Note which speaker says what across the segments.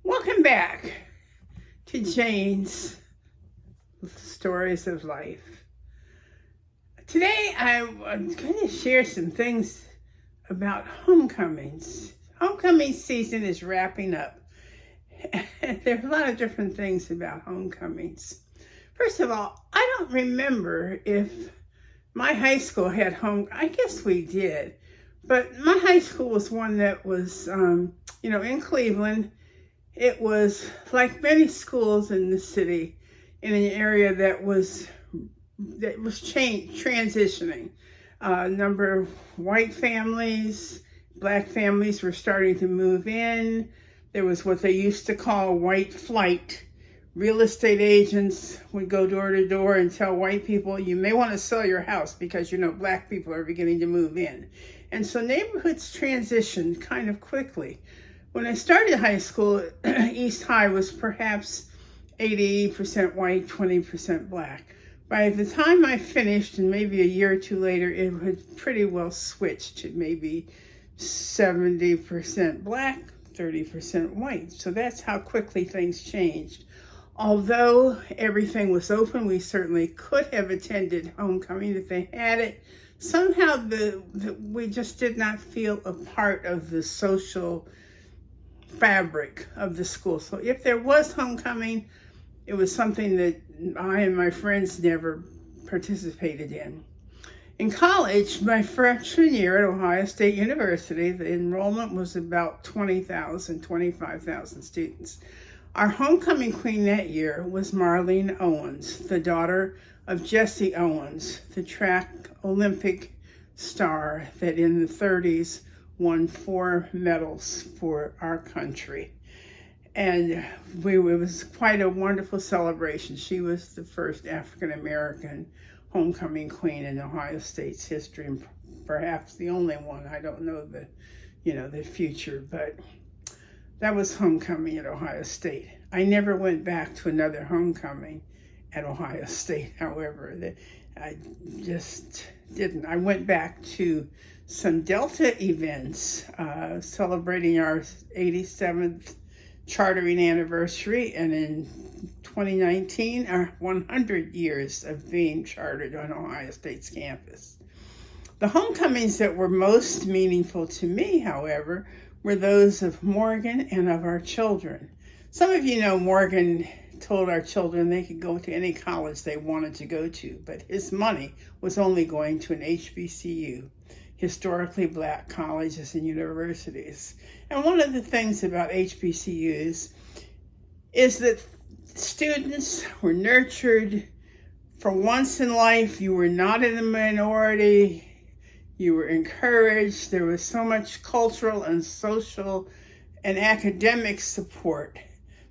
Speaker 1: Welcome back to Jane's Stories of Life. Today I'm going to share some things about homecomings. Homecoming season is wrapping up. There are a lot of different things about homecomings. First of all, I don't remember if my high school had I guess we did. But my high school was one that was, in Cleveland. It was like many schools in the city, in an area that was transitioning. A number of white families, black families were starting to move in. There was what they used to call white flight. Real estate agents would go door to door and tell white people, you may want to sell your house because black people are beginning to move in. And so neighborhoods transitioned kind of quickly. When I started high school, East High was perhaps 80% white, 20% black. By the time I finished, and maybe a year or two later, it had pretty well switched to maybe 70% black, 30% white. So that's how quickly things changed. Although everything was open, we certainly could have attended homecoming if they had it. Somehow we just did not feel a part of the social fabric of the school. So if there was homecoming, it was something that I and my friends never participated in. In college, my freshman year at Ohio State University, the enrollment was about 25,000 students. Our homecoming queen that year was Marlene Owens, the daughter of Jesse Owens, the track Olympic star that in the 30s won 4 medals for our country. And it was quite a wonderful celebration. She was the first African-American homecoming queen in Ohio State's history, and perhaps the only one. I don't know the future, but that was homecoming at Ohio State. I never went back to another homecoming at Ohio State, however. I just didn't. I went back to some Delta events celebrating our 87th chartering anniversary, and in 2019, our 100 years of being chartered on Ohio State's campus. The homecomings that were most meaningful to me, however, were those of Morgan and of our children. Some of you know Morgan told our children they could go to any college they wanted to go to, but his money was only going to an HBCU, historically black colleges and universities. And one of the things about HBCUs is that students were nurtured. For once in life, you were not in the minority. You were encouraged. There was so much cultural and social and academic support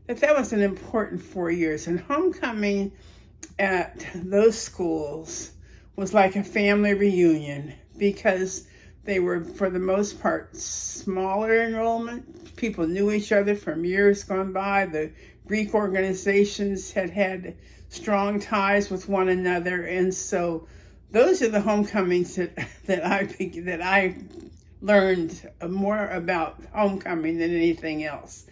Speaker 1: that was an important 4 years. And homecoming at those schools was like a family reunion because they were, for the most part, smaller enrollment. People knew each other from years gone by. The Greek organizations had strong ties with one another. And so those are the homecomings that I learned more about homecoming than anything else.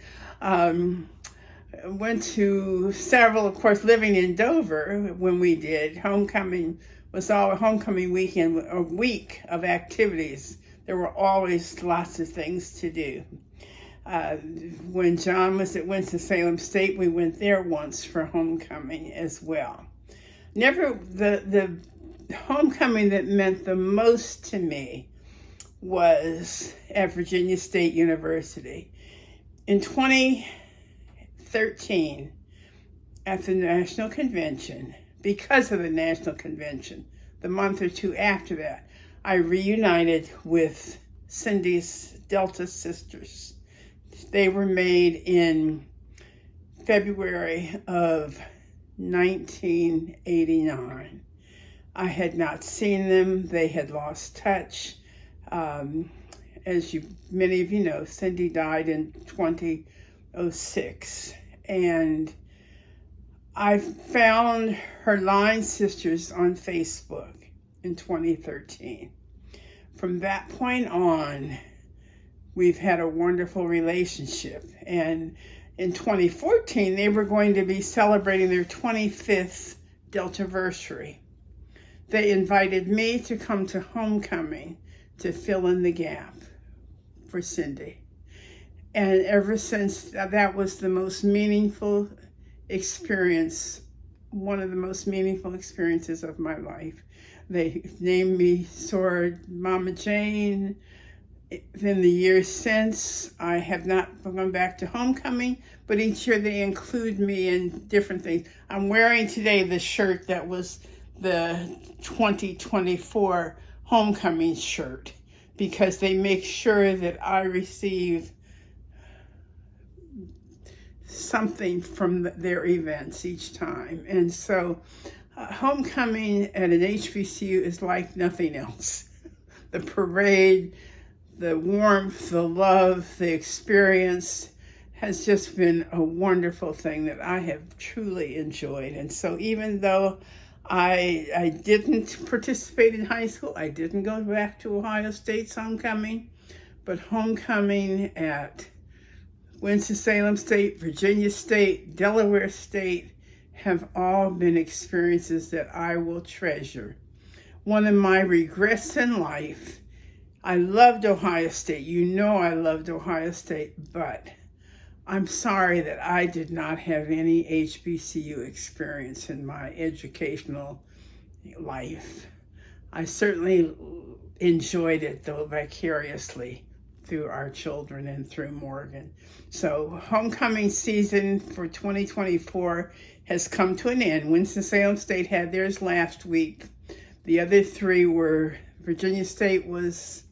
Speaker 1: Went to several, of course, living in Dover when we did. Homecoming was all a homecoming weekend, a week of activities. There were always lots of things to do. When John was at Winston-Salem State, we went there once for homecoming as well. The homecoming that meant the most to me was at Virginia State University. In 2013, at the National Convention, because of the National Convention, the month or two after that, I reunited with Cindy's Delta sisters. They were made in February of 1989. I had not seen them. They had lost touch. As many of you know, Cindy died in 2006. And I found her line sisters on Facebook in 2013. From that point on, we've had a wonderful relationship. And in 2014, they were going to be celebrating their 25th Deltaversary. They invited me to come to homecoming to fill in the gap for Cindy. And ever since, that was the most meaningful experience, one of the most meaningful experiences of my life. They named me Sword Mama Jane. In the years since, I have not gone back to homecoming, but each year they include me in different things. I'm wearing today the shirt that was the 2024 homecoming shirt, because they make sure that I receive something from their events each time. And so homecoming at an HBCU is like nothing else. The parade, the warmth, the love, the experience has just been a wonderful thing that I have truly enjoyed. And so even though I didn't participate in high school, I didn't go back to Ohio State's homecoming, but homecoming at Winston-Salem State, Virginia State, Delaware State have all been experiences that I will treasure. One of my regrets in life, I loved Ohio State. You know I loved Ohio State, but I'm sorry that I did not have any HBCU experience in my educational life. I certainly enjoyed it, though, vicariously through our children and through Morgan. So homecoming season for 2024 has come to an end. Winston-Salem State had theirs last week. The other three were, Virginia State was,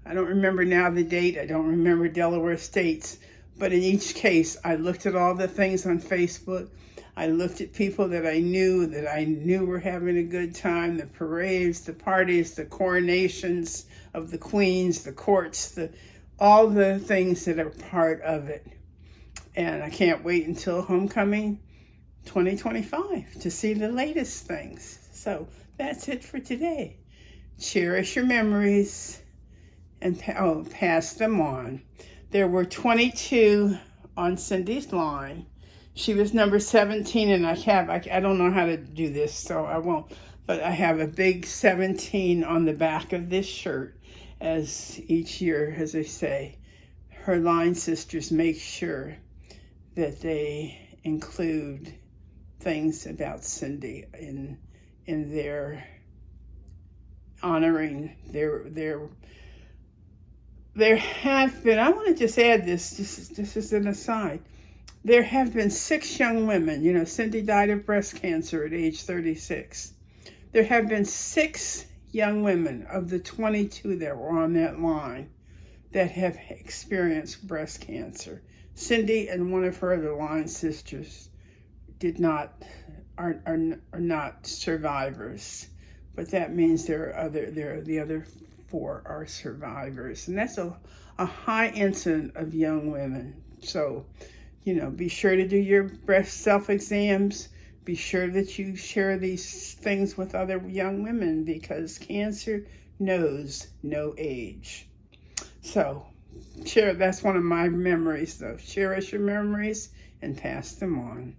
Speaker 1: I don't remember now the date, I don't remember Delaware State's, but in each case, I looked at all the things on Facebook. I looked at people that I knew were having a good time, the parades, the parties, the coronations of the queens, the courts, all the things that are part of it. And I can't wait until homecoming 2025 to see the latest things. So that's it for today. Cherish your memories and pass them on. There were 22 on Cindy's line. She was number 17, and I don't know how to do this, so I won't, but I have a big 17 on the back of this shirt, as each year, as I say, her line sisters make sure that they include things about Cindy in their honoring there have been, I want to just add this is an aside. There have been 6 young women, you know, Cindy died of breast cancer at age 36. There have been 6 young women of the 22 that were on that line that have experienced breast cancer. Cindy and one of her other line sisters are not survivors, but that means the other 4 are survivors, and that's a high incidence of young women. So, you know, be sure to do your breast self-exams. Be sure that you share these things with other young women, because cancer knows no age. So, that's one of my memories, though. Cherish your memories and pass them on.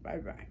Speaker 1: Bye-bye.